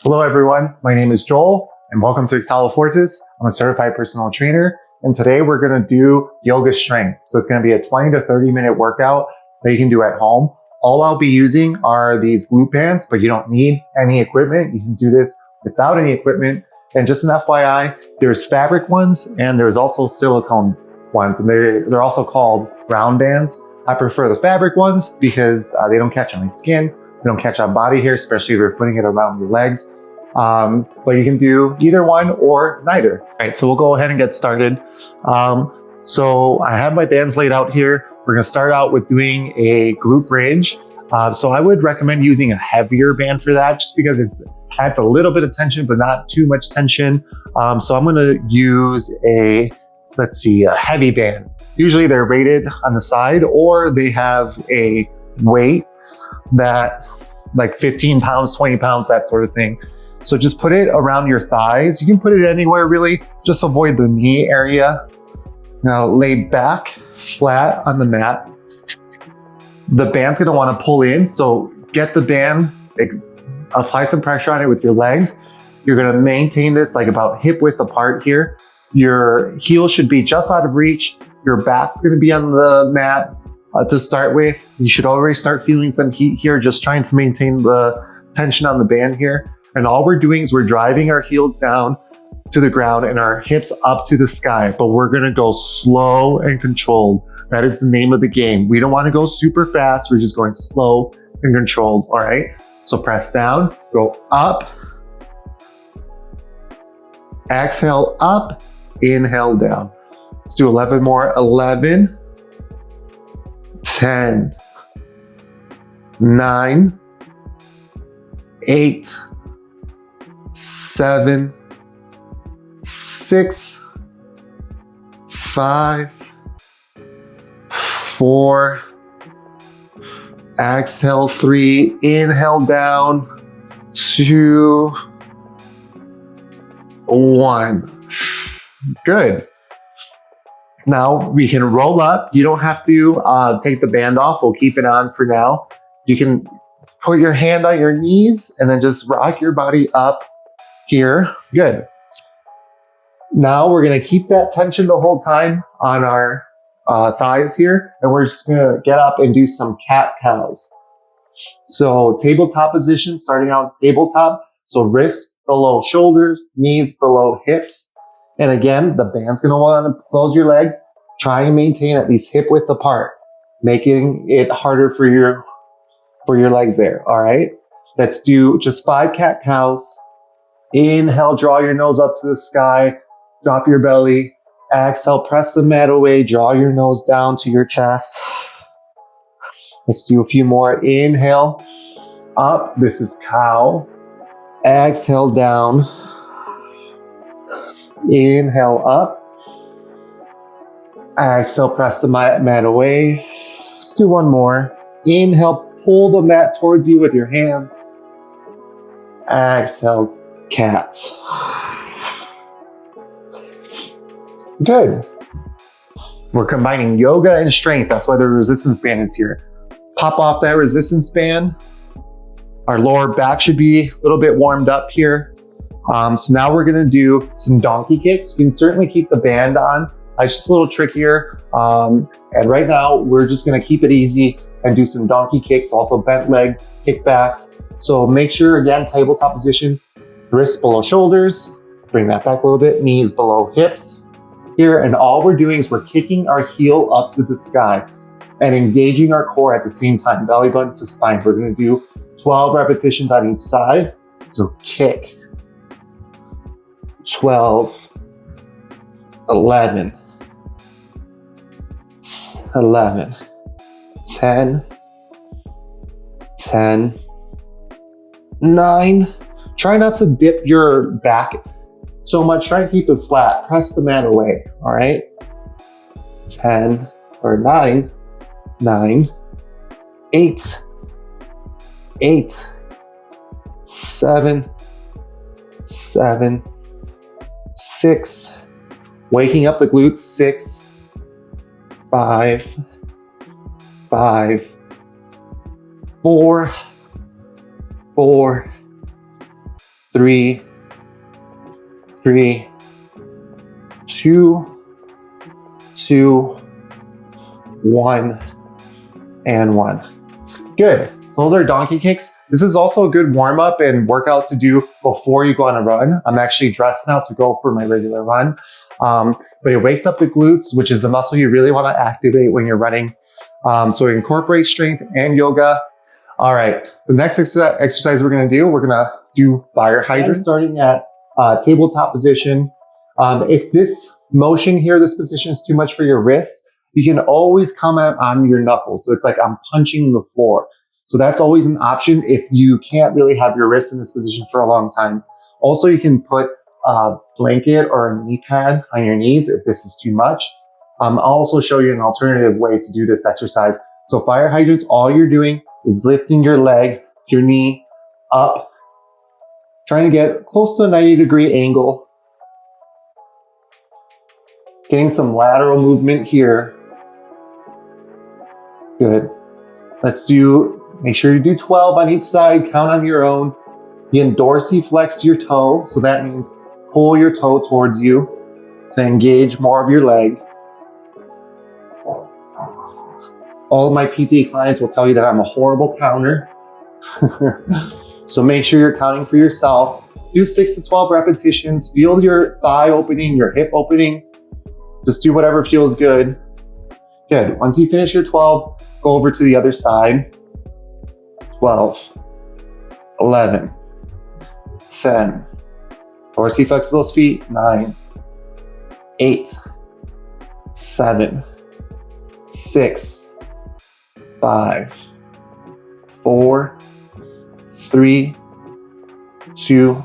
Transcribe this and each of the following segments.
Hello everyone, my name is Joel and welcome to Exhalo Fortis. I'm a certified personal trainer and today we're going to do yoga strength. So it's going to be a 20 to 30 minute workout that you can do at home. All I'll be using are these glute bands, but you don't need any equipment. You can do this without any equipment. And just an FYI, there's fabric ones and there's also silicone ones, and they're also called round bands. I prefer the fabric ones because they don't catch on my skin. They don't catch on body hair, especially if you're putting it around your legs. But you can do either one or neither. All right, so we'll go ahead and get started. So I have my bands laid out here. We're gonna start out with doing a glute bridge. So I would recommend using a heavier band for that, just because it adds a little bit of tension, but not too much tension. So I'm gonna use a heavy band. Usually they're rated on the side, or they have a weight that like 15 pounds, 20 pounds, that sort of thing. So just put it around your thighs. You can put it anywhere really, just avoid the knee area. Now lay back flat on the mat. The band's gonna wanna pull in, so get the band, apply some pressure on it with your legs. You're gonna maintain this like about hip width apart here. Your heel should be just out of reach. Your back's gonna be on the mat. To start with, you should already start feeling some heat here, just trying to maintain the tension on the band here. And all we're doing is we're driving our heels down to the ground and our hips up to the sky, but we're gonna go slow and controlled. That is the name of the game. We don't wanna go super fast, we're just going slow and controlled, all right? So press down, go up, exhale up, inhale down. Let's do 11 more, 11, 10, 9, 8, 7, 6, 5, 4, exhale 3, inhale down, 2, 1. Good. Now we can roll up. You don't have to take the band off. We'll keep it on for now. You can put your hand on your knees and then just rock your body up here. Good. Now we're gonna keep that tension the whole time on our thighs here, and we're just gonna get up and do some cat cows. So tabletop position, starting out tabletop. So wrists below shoulders, knees below hips. And again, the band's gonna wanna close your legs. Try and maintain at least hip width apart, making it harder for your legs there, all right? Let's do just 5 cat cows. Inhale, draw your nose up to the sky, drop your belly. Exhale, press the mat away, draw your nose down to your chest. Let's do a few more. Inhale, up, this is cow. Exhale, down. Inhale up. Exhale, press the mat away. Let's do one more. Inhale, pull the mat towards you with your hands. Exhale, cat. Good. We're combining yoga and strength. That's why the resistance band is here. Pop off that resistance band. Our lower back should be a little bit warmed up here. So now we're gonna do some donkey kicks. You can certainly keep the band on. It's just a little trickier. And right now we're just gonna keep it easy and do some donkey kicks, also bent leg kickbacks. So make sure, again, tabletop position, wrists below shoulders, bring that back a little bit, knees below hips here. And all we're doing is we're kicking our heel up to the sky and engaging our core at the same time, belly button to spine. We're gonna do 12 repetitions on each side. So kick. 12, 11, 11, 10, 10, 9. Try not to dip your back so much. Try and keep it flat. Press the mat away, all right? 10 or 9, 9, 8, 8, 7, 7, 6, waking up the glutes, 6, 5, 5, 4, 4, 3, 3, 2, 2, 1, and 1. Good. Those are donkey kicks. This is also a good warm up and workout to do before you go on a run. I'm actually dressed now to go for my regular run. But it wakes up the glutes, which is a muscle you really want to activate when you're running. So it incorporates strength and yoga. All right. The next exercise we're going to do fire hydrant, starting at tabletop position. If this motion here, this position is too much for your wrists, you can always come out on your knuckles. So it's like I'm punching the floor. So that's always an option if you can't really have your wrists in this position for a long time. Also, you can put a blanket or a knee pad on your knees if this is too much. I'll also show you an alternative way to do this exercise. So fire hydrants, all you're doing is lifting your leg, your knee up, trying to get close to a 90-degree angle. Getting some lateral movement here. Good. Make sure you do 12 on each side, count on your own. You can dorsiflex your toe, so that means pull your toe towards you to engage more of your leg. All of my PT clients will tell you that I'm a horrible counter. So make sure you're counting for yourself. Do 6 to 12 repetitions. Feel your thigh opening, your hip opening. Just do whatever feels good. Good. Once you finish your 12, go over to the other side. 12, 11, 10. Dorsiflex those feet. 9, 8, 7, 6, 5, 4, 3, 2,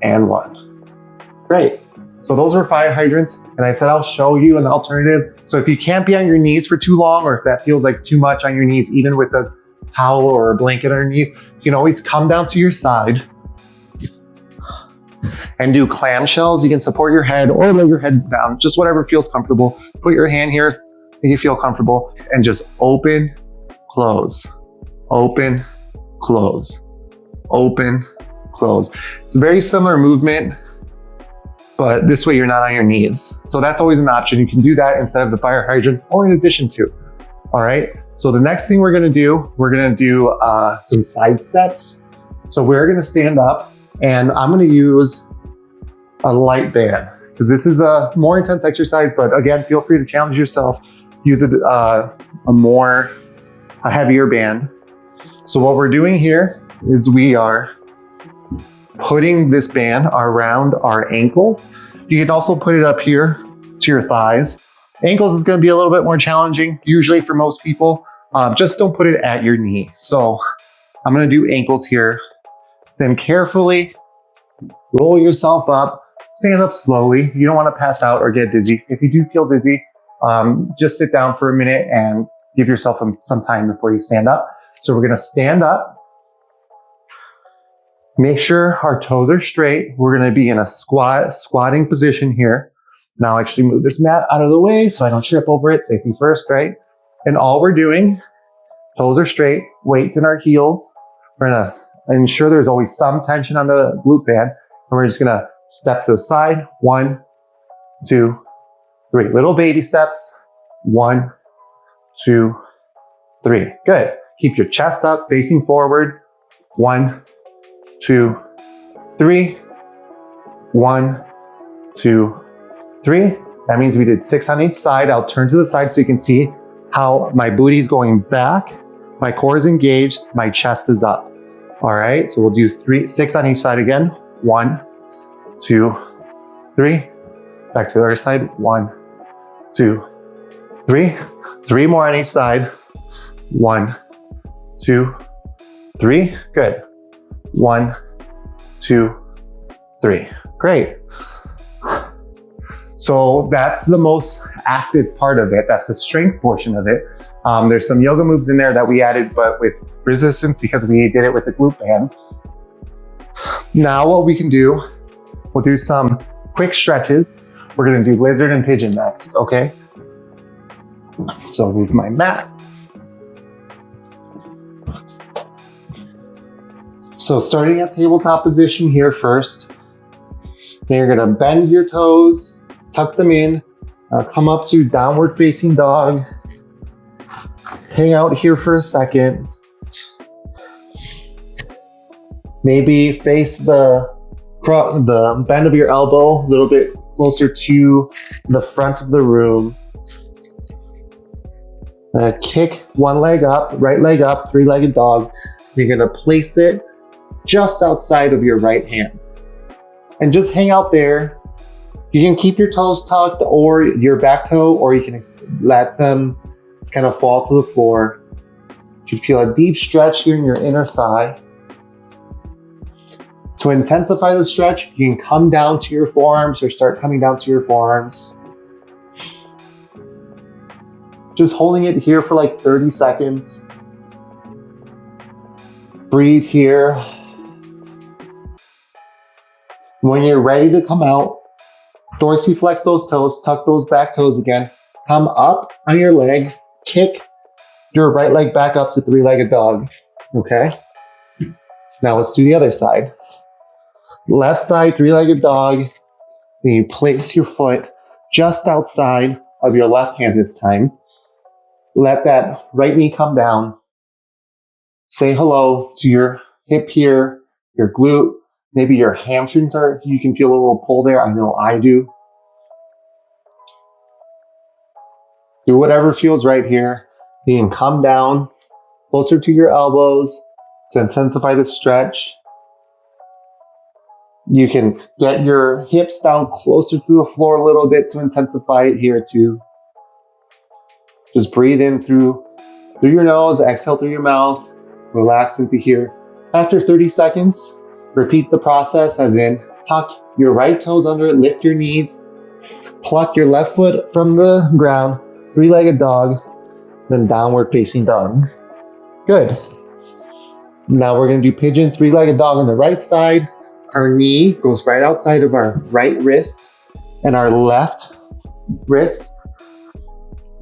and 1. Great. So those were fire hydrants, and I said I'll show you an alternative. So if you can't be on your knees for too long, or if that feels like too much on your knees, even with a towel or a blanket underneath, you can always come down to your side and do clamshells. You can support your head or lay your head down, just whatever feels comfortable. Put your hand here, make you feel comfortable, and just open, close, open, close, open, close. It's a very similar movement, but this way you're not on your knees. So that's always an option. You can do that instead of the fire hydrant or in addition to. All right. So the next thing we're going to do some side steps. So we're going to stand up, and I'm going to use a light band because this is a more intense exercise, but again, feel free to challenge yourself. Use a heavier band. So what we're doing here is we are putting this band around our ankles. You can also put it up here to your thighs. Ankles is going to be a little bit more challenging, usually for most people. Just don't put it at your knee. So I'm going to do ankles here. Then carefully roll yourself up, stand up slowly. You don't want to pass out or get dizzy. If you do feel dizzy, just sit down for a minute and give yourself some time before you stand up. So we're going to stand up. Make sure our toes are straight. We're going to be in a squatting position here. Now actually move this mat out of the way so I don't trip over it. Safety first, right? And all we're doing, toes are straight, weights in our heels. We're going to ensure there's always some tension on the glute band. And we're just going to step to the side. 1, 2, 3. Little baby steps. 1, 2, 3. Good. Keep your chest up, facing forward. 1, 2, 3. 1, 2, 3. That means we did 6 on each side. I'll turn to the side so you can see how my booty's going back, my core is engaged, my chest is up. All right, so we'll do 6 on each side again. 1, 2, 3. Back to the other side. 1, 2, 3. 3 more on each side. 1, 2, 3. Good. 1, 2, 3. Great. So that's the most active part of it. That's the strength portion of it. There's some yoga moves in there that we added, but with resistance because we did it with the glute band. Now what we can do, we'll do some quick stretches. We're gonna do lizard and pigeon next, okay? So I'll move my mat. So starting at tabletop position here first. Then you're gonna bend your toes, tuck them in, come up to downward facing dog. Hang out here for a second. Maybe face the bend of your elbow a little bit closer to the front of the room. Kick one leg up, right leg up, three-legged dog. You're gonna place it just outside of your right hand. And just hang out there. You can keep your toes tucked or your back toe, or you can let them just kind of fall to the floor. You should feel a deep stretch here in your inner thigh. To intensify the stretch, you can come down to your forearms or start coming down to your forearms. Just holding it here for like 30 seconds. Breathe here. When you're ready to come out, dorsiflex those toes, tuck those back toes again. Come up on your legs, kick your right leg back up to three-legged dog. Okay? Now let's do the other side. Left side, three-legged dog. Then you place your foot just outside of your left hand this time. Let that right knee come down. Say hello to your hip here, your glute. Maybe your hamstrings you can feel a little pull there. I know I do. Do whatever feels right here. You can come down closer to your elbows to intensify the stretch. You can get your hips down closer to the floor a little bit to intensify it here too. Just breathe in through your nose, exhale through your mouth, relax into here. After 30 seconds, repeat the process as in tuck your right toes under it, lift your knees, pluck your left foot from the ground, three-legged dog, then downward facing dog. Good. Now we're gonna do pigeon, three-legged dog on the right side. Our knee goes right outside of our right wrist, and our left wrist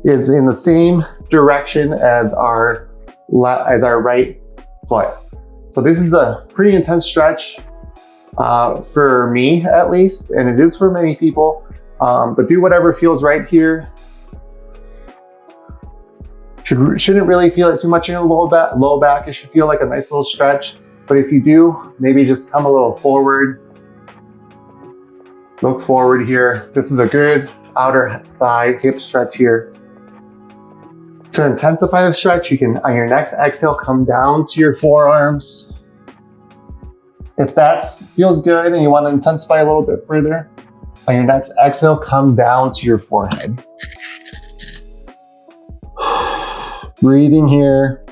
is in the same direction as our right foot. So this is a pretty intense stretch for me at least, and it is for many people, but do whatever feels right here. Shouldn't really feel it too much in your low back. It should feel like a nice little stretch, but if you do, maybe just come a little forward. Look forward here. This is a good outer thigh hip stretch here. To intensify the stretch, you can, on your next exhale, come down to your forearms. If that feels good and you want to intensify a little bit further, on your next exhale, come down to your forehead. Breathing here.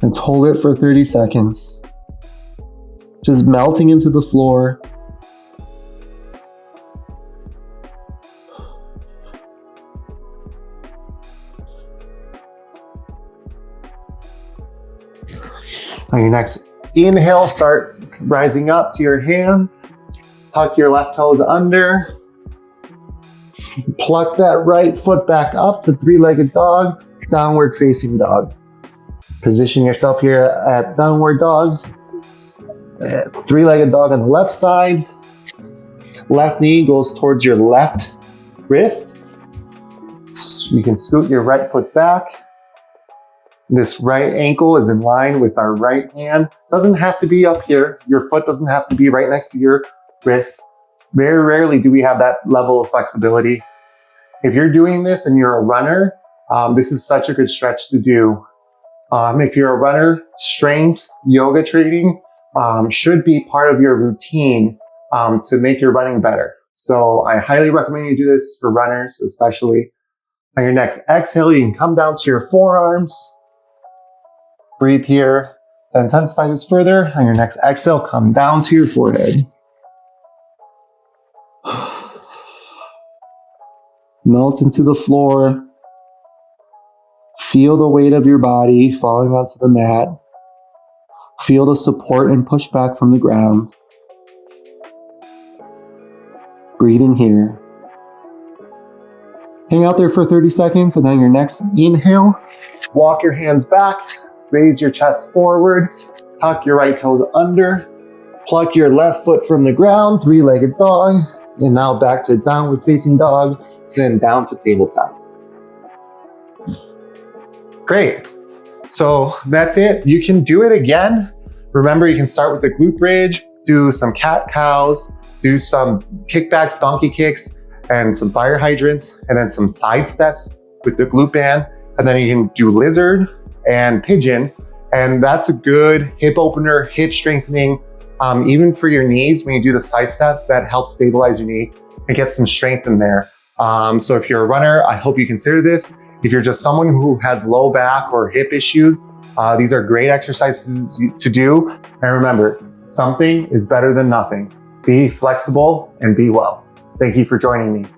And hold it for 30 seconds. Just melting into the floor. On your next inhale, start rising up to your hands. Tuck your left toes under. Pluck that right foot back up to three-legged dog, downward facing dog. Position yourself here at downward dog. Three-legged dog on the left side. Left knee goes towards your left wrist. You can scoot your right foot back. This right ankle is in line with our right hand. Doesn't have to be up here. Your foot doesn't have to be right next to your wrist. Very rarely do we have that level of flexibility. If you're doing this and you're a runner, this is such a good stretch to do. If you're a runner, strength yoga training should be part of your routine to make your running better. So I highly recommend you do this for runners, especially. On your next exhale, you can come down to your forearms. Breathe here. To intensify this further, on your next exhale, come down to your forehead. Melt into the floor. Feel the weight of your body falling onto the mat. Feel the support and pushback from the ground. Breathing here. Hang out there for 30 seconds, and on your next inhale, walk your hands back, raise your chest forward, tuck your right toes under, pluck your left foot from the ground, three-legged dog, and now back to downward facing dog, then down to tabletop. Great. So that's it. You can do it again. Remember, you can start with the glute bridge, do some cat-cows, do some kickbacks, donkey kicks, and some fire hydrants, and then some side steps with the glute band. And then you can do lizard and pigeon. And that's a good hip opener, hip strengthening. Even for your knees, when you do the side step, that helps stabilize your knee and get some strength in there. So if you're a runner, I hope you consider this. If you're just someone who has low back or hip issues, these are great exercises to do. And remember, something is better than nothing. Be flexible and be well. Thank you for joining me.